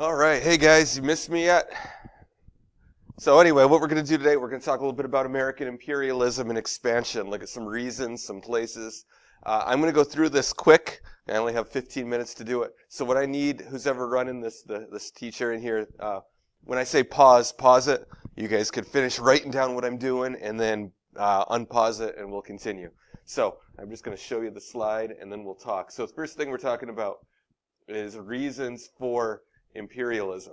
All right. Hey, guys, you missed me yet? So anyway, what we're going to do today, we're going to talk a little bit about American imperialism and expansion, look at some reasons, some places. I'm going to go through this quick. I only have 15 minutes to do it. So what I need, who's ever running this teacher in here, when I say pause it. You guys could finish writing down what I'm doing and then unpause it and we'll continue. So I'm just going to show you the slide and then we'll talk. So the first thing we're talking about is reasons for imperialism.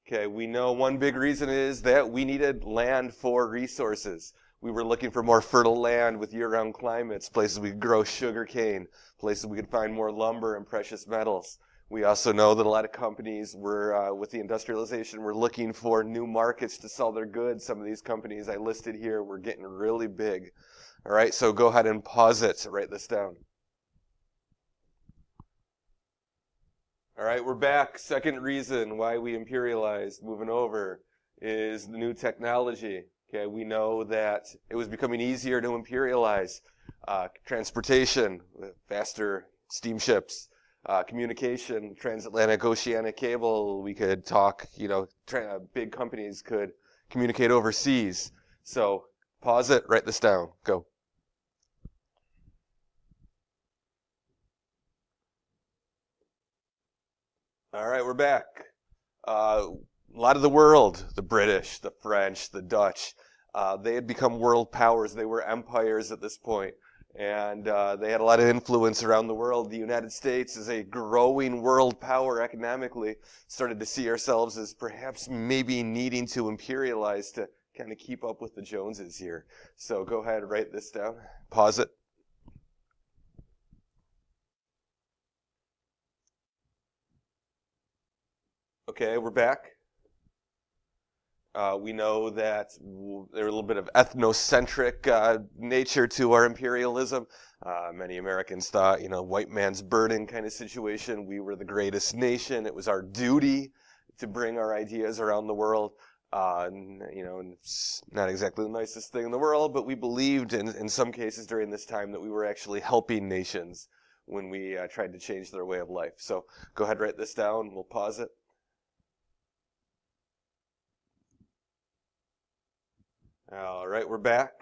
Okay, we know one big reason is that we needed land for resources. We were looking for more fertile land with year-round climates, places we could grow sugar cane, places we could find more lumber and precious metals. We also know that a lot of companies were, with the industrialization, were looking for new markets to sell their goods. Some of these companies I listed here were getting really big. All right, so go ahead and pause it. Write this down. All right, we're back. Second reason why we imperialized, moving over, is the new technology. Okay, we know that it was becoming easier to imperialize. Transportation, faster steamships, communication, transatlantic oceanic cable. We could talk, big companies could communicate overseas. So pause it, write this down, go. All right, we're back. A lot of the world, the British, the French, the Dutch, they had become world powers. They were empires at this point, and they had a lot of influence around the world. The United States is a growing world power economically, started to see ourselves as perhaps maybe needing to imperialize to kind of keep up with the Joneses here. So go ahead, write this down, pause it. Okay, we're back. We know that there's a little bit of ethnocentric nature to our imperialism. Many Americans thought, white man's burden kind of situation. We were the greatest nation. It was our duty to bring our ideas around the world. And it's not exactly the nicest thing in the world, but we believed in some cases during this time that we were actually helping nations when we tried to change their way of life. So go ahead, write this down. We'll pause it. All right, we're back.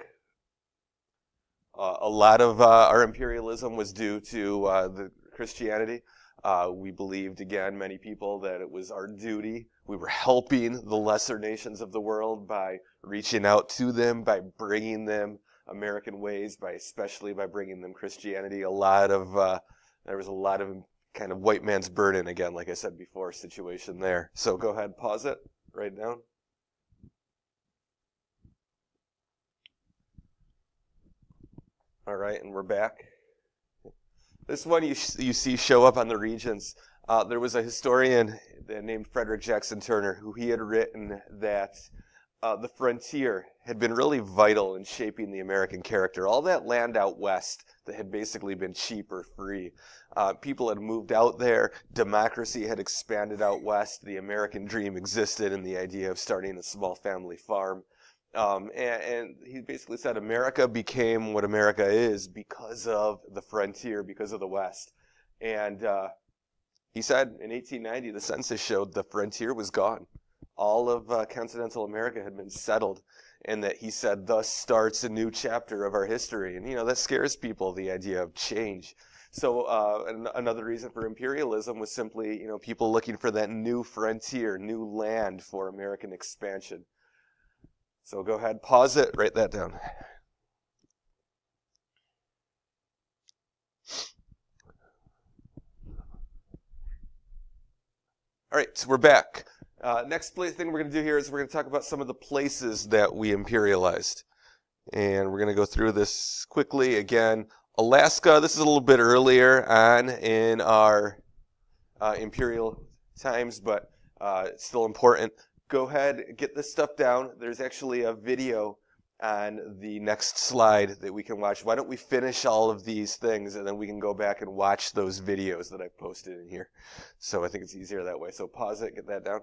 A lot of our imperialism was due to the Christianity. We believed, again, many people, that it was our duty. We were helping the lesser nations of the world by reaching out to them, by bringing them American ways, especially by bringing them Christianity. There was a lot of kind of white man's burden, again, like I said before, situation there. So go ahead, pause it, write it down. All right, and we're back. This one you see show up on the regions. There was a historian named Frederick Jackson Turner who he had written that the frontier had been really vital in shaping the American character. All that land out west that had basically been cheap or free. People had moved out there. Democracy had expanded out west. The American dream existed in the idea of starting a small family farm. And he basically said America became what America is because of the frontier, because of the West. And he said in 1890, the census showed the frontier was gone. All of continental America had been settled, and that he said thus starts a new chapter of our history. And, that scares people, the idea of change. So another reason for imperialism was simply, people looking for that new frontier, new land for American expansion. So go ahead, pause it, write that down. All right, so we're back. Next thing we're going to do here is we're going to talk about some of the places that we imperialized. And we're going to go through this quickly. Again, Alaska, this is a little bit earlier on in our imperial times, but it's still important. Go ahead, get this stuff down. There's actually a video on the next slide that we can watch. Why don't we finish all of these things and then we can go back and watch those videos that I've posted in here. So I think it's easier that way. So pause it, get that down.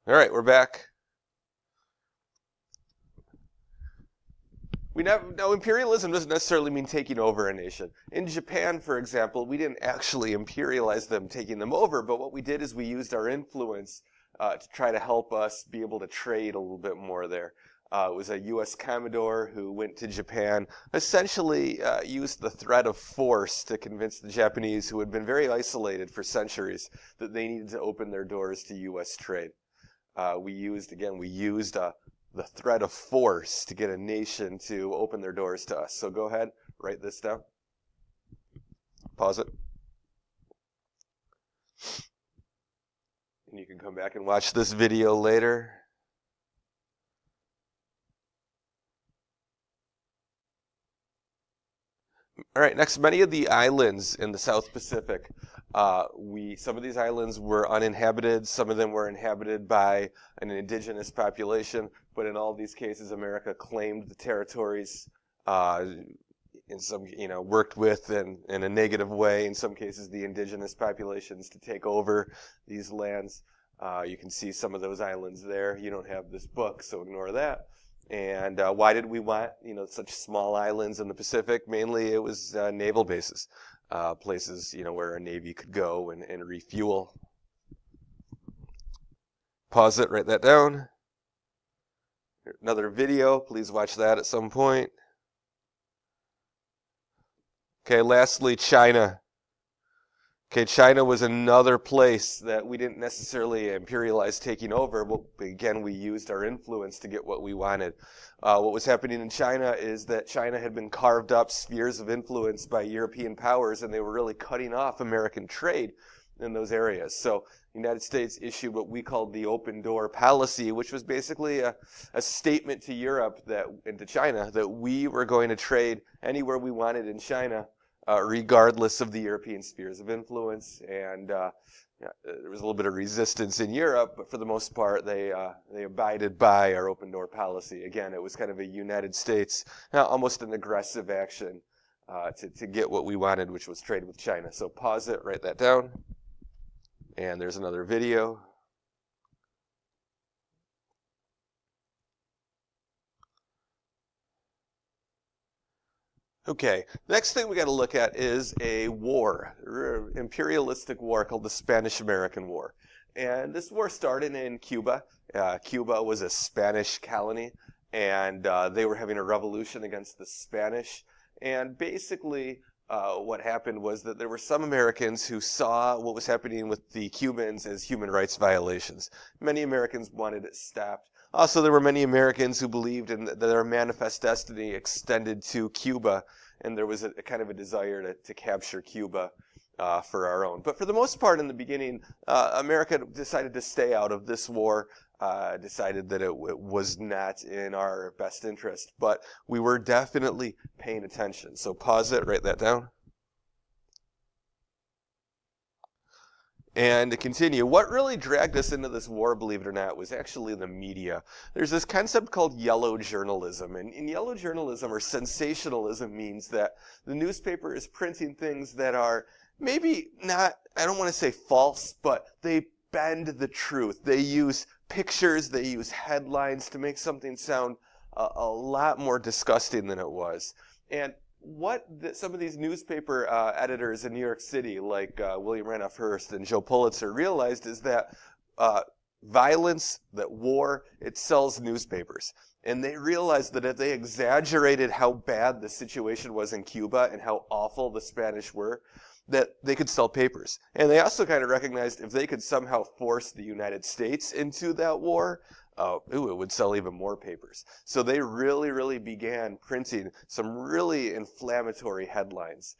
All right, we're back. Now, imperialism doesn't necessarily mean taking over a nation. In Japan, for example, we didn't actually imperialize them, taking them over, but what we did is we used our influence to try to help us be able to trade a little bit more there. It was a U.S. Commodore who went to Japan, essentially used the threat of force to convince the Japanese, who had been very isolated for centuries, that they needed to open their doors to U.S. trade. We used the threat of force to get a nation to open their doors to us. So go ahead, write this down. Pause it. And you can come back and watch this video later. All right, next, many of the islands in the South Pacific, some of these islands were uninhabited, some of them were inhabited by an indigenous population, but in all of these cases, America claimed the territories, in some, worked with in a negative way, in some cases, the indigenous populations to take over these lands. You can see some of those islands there. You don't have this book, so ignore that. And why did we want, such small islands in the Pacific? Mainly it was naval bases, places, where a navy could go and refuel. Pause it, write that down. Another video, please watch that at some point. Okay, lastly, China. Okay, China was another place that we didn't necessarily imperialize taking over, but again, we used our influence to get what we wanted. What was happening in China is that China had been carved up spheres of influence by European powers, and they were really cutting off American trade in those areas. So the United States issued what we called the open door policy, which was basically a statement to Europe and to China that we were going to trade anywhere we wanted in China, regardless of the European spheres of influence. And there was a little bit of resistance in Europe, but for the most part, they abided by our open door policy. Again, it was kind of a United States, almost an aggressive action to get what we wanted, which was trade with China. So pause it, write that down. And there's another video. Okay, next thing we got to look at is a war, imperialistic war called the Spanish-American War. And this war started in Cuba. Cuba was a Spanish colony, and they were having a revolution against the Spanish. And basically, what happened was that there were some Americans who saw what was happening with the Cubans as human rights violations. Many Americans wanted it stopped. Also, there were many Americans who believed that their manifest destiny extended to Cuba, and there was a kind of a desire to capture Cuba for our own. But for the most part, in the beginning, America decided to stay out of this war, decided that it was not in our best interest. But we were definitely paying attention. So pause it, write that down. And to continue, what really dragged us into this war, believe it or not, was actually the media. There's this concept called yellow journalism. And in yellow journalism, or sensationalism, means that the newspaper is printing things that are maybe not, I don't want to say false, but they bend the truth. They use pictures, they use headlines to make something sound a lot more disgusting than it was. And what some of these newspaper editors in New York City, like William Randolph Hearst and Joe Pulitzer, realized is that violence, that war, it sells newspapers. And they realized that if they exaggerated how bad the situation was in Cuba and how awful the Spanish were, that they could sell papers. And they also kind of recognized if they could somehow force the United States into that war, it would sell even more papers. So they really began printing some really inflammatory headlines.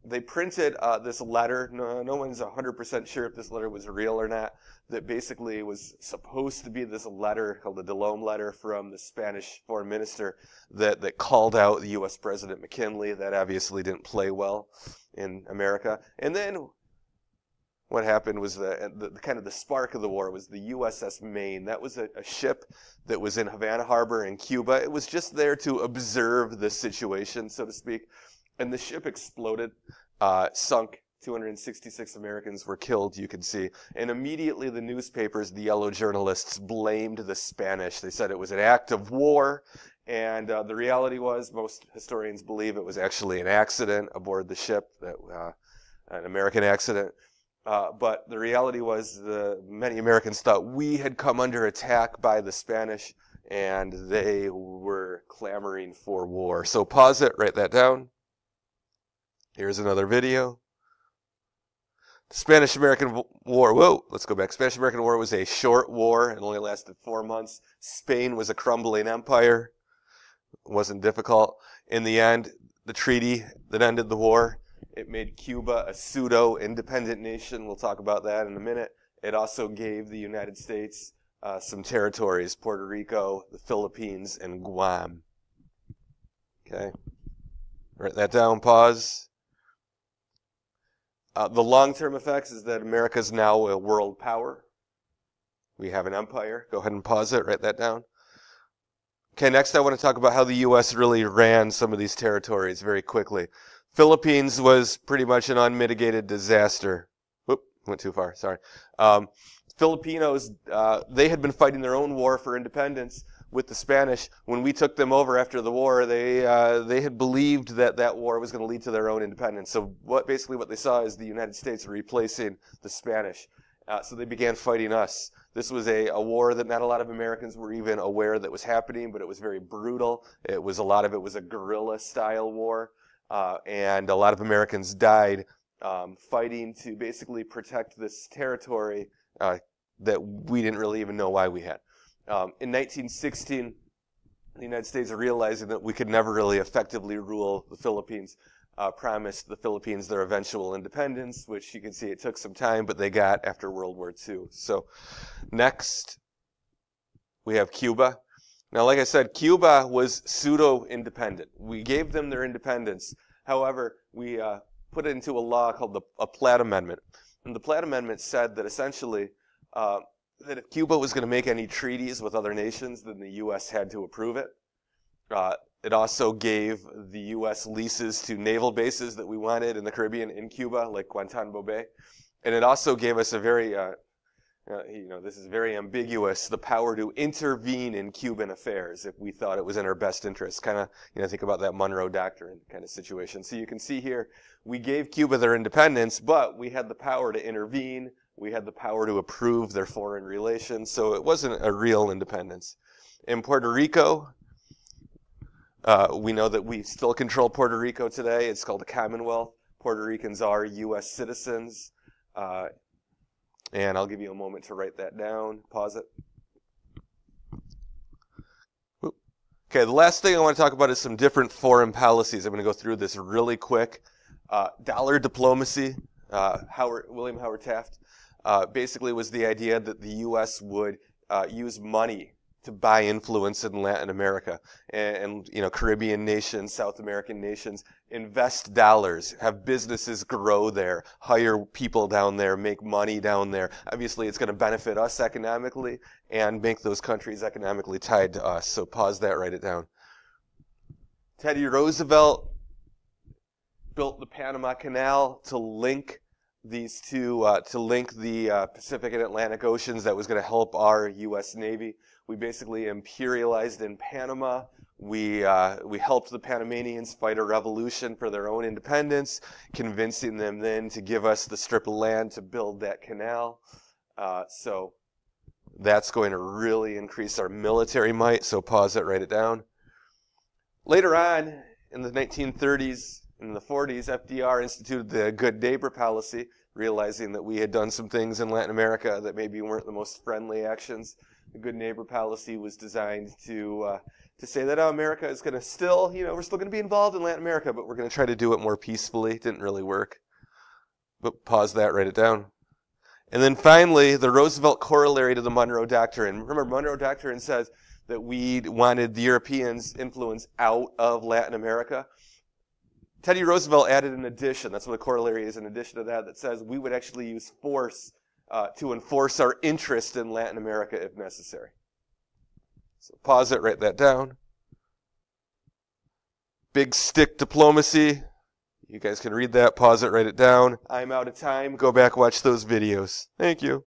They printed this letter. No one's 100% sure if this letter was real or not. That basically was supposed to be this letter called the Delome letter from the Spanish foreign minister that called out the U.S. President McKinley. That obviously didn't play well in America. And then what happened was the kind of the spark of the war was the USS Maine. That was a ship that was in Havana Harbor in Cuba. It was just there to observe the situation, so to speak. And the ship exploded, sunk 266 Americans were killed, you can see. And immediately the newspapers, the yellow journalists, blamed the Spanish. They said it was an act of war. And the reality was, most historians believe it was actually an accident aboard the ship, an American accident. But the reality was many Americans thought we had come under attack by the Spanish, and they were clamoring for war. So pause it, write that down. Here's another video. The Spanish-American War, whoa, let's go back. Spanish-American War was a short war. It only lasted 4 months. Spain was a crumbling empire. It wasn't difficult. In the end, the treaty that ended the war, it made Cuba a pseudo-independent nation. We'll talk about that in a minute. It also gave the United States some territories, Puerto Rico, the Philippines, and Guam. Okay, write that down, pause. The long-term effects is that America is now a world power. We have an empire. Go ahead and pause it, write that down. Okay, next I want to talk about how the U.S. really ran some of these territories very quickly. Philippines was pretty much an unmitigated disaster. Whoop, went too far, sorry. Filipinos, they had been fighting their own war for independence with the Spanish. When we took them over after the war, they had believed that that war was going to lead to their own independence. So basically what they saw is the United States replacing the Spanish. So they began fighting us. This was a war that not a lot of Americans were even aware that was happening, but it was very brutal. A lot of it was a guerrilla-style war. And a lot of Americans died fighting to basically protect this territory that we didn't really even know why we had. In 1916, the United States, realizing that we could never really effectively rule the Philippines, promised the Philippines their eventual independence, which you can see it took some time, but they got after World War II. So next, we have Cuba. Now, like I said, Cuba was pseudo-independent. We gave them their independence. However, we put it into a law called a Platt Amendment. And the Platt Amendment said that essentially that if Cuba was going to make any treaties with other nations, then the U.S. had to approve it. It also gave the U.S. leases to naval bases that we wanted in the Caribbean in Cuba, like Guantanamo Bay. And it also gave us a very, this is very ambiguous, the power to intervene in Cuban affairs if we thought it was in our best interest. Kind of, think about that Monroe Doctrine kind of situation. So you can see here, we gave Cuba their independence, but we had the power to intervene. We had the power to approve their foreign relations. So it wasn't a real independence. In Puerto Rico, we know that we still control Puerto Rico today. It's called a Commonwealth. Puerto Ricans are U.S. citizens. And I'll give you a moment to write that down. Pause it. Okay, the last thing I want to talk about is some different foreign policies. I'm going to go through this really quick. Dollar diplomacy. William Howard Taft basically was the idea that the U.S. would use money to buy influence in Latin America, and Caribbean nations, South American nations, invest dollars, have businesses grow there, hire people down there, make money down there. Obviously, it's going to benefit us economically and make those countries economically tied to us. So pause that, write it down. Teddy Roosevelt built the Panama Canal to link these two, to link the Pacific and Atlantic Oceans. That was going to help our U.S. Navy. We basically imperialized in Panama. We helped the Panamanians fight a revolution for their own independence, convincing them then to give us the strip of land to build that canal. So that's going to really increase our military might. So pause it, write it down. Later on, in the 1930s, in the 40s, FDR instituted the Good Neighbor policy, realizing that we had done some things in Latin America that maybe weren't the most friendly actions. The Good Neighbor policy was designed to say that America is going to still, we're still going to be involved in Latin America, but we're going to try to do it more peacefully. It didn't really work. But pause that, write it down. And then finally, the Roosevelt corollary to the Monroe Doctrine. Remember, Monroe Doctrine says that we wanted the Europeans' influence out of Latin America. Teddy Roosevelt added an addition. That's what a corollary is, an addition to that says we would actually use force to enforce our interest in Latin America if necessary. So pause it, write that down. Big stick diplomacy. You guys can read that, pause it, write it down. I'm out of time. Go back, watch those videos. Thank you.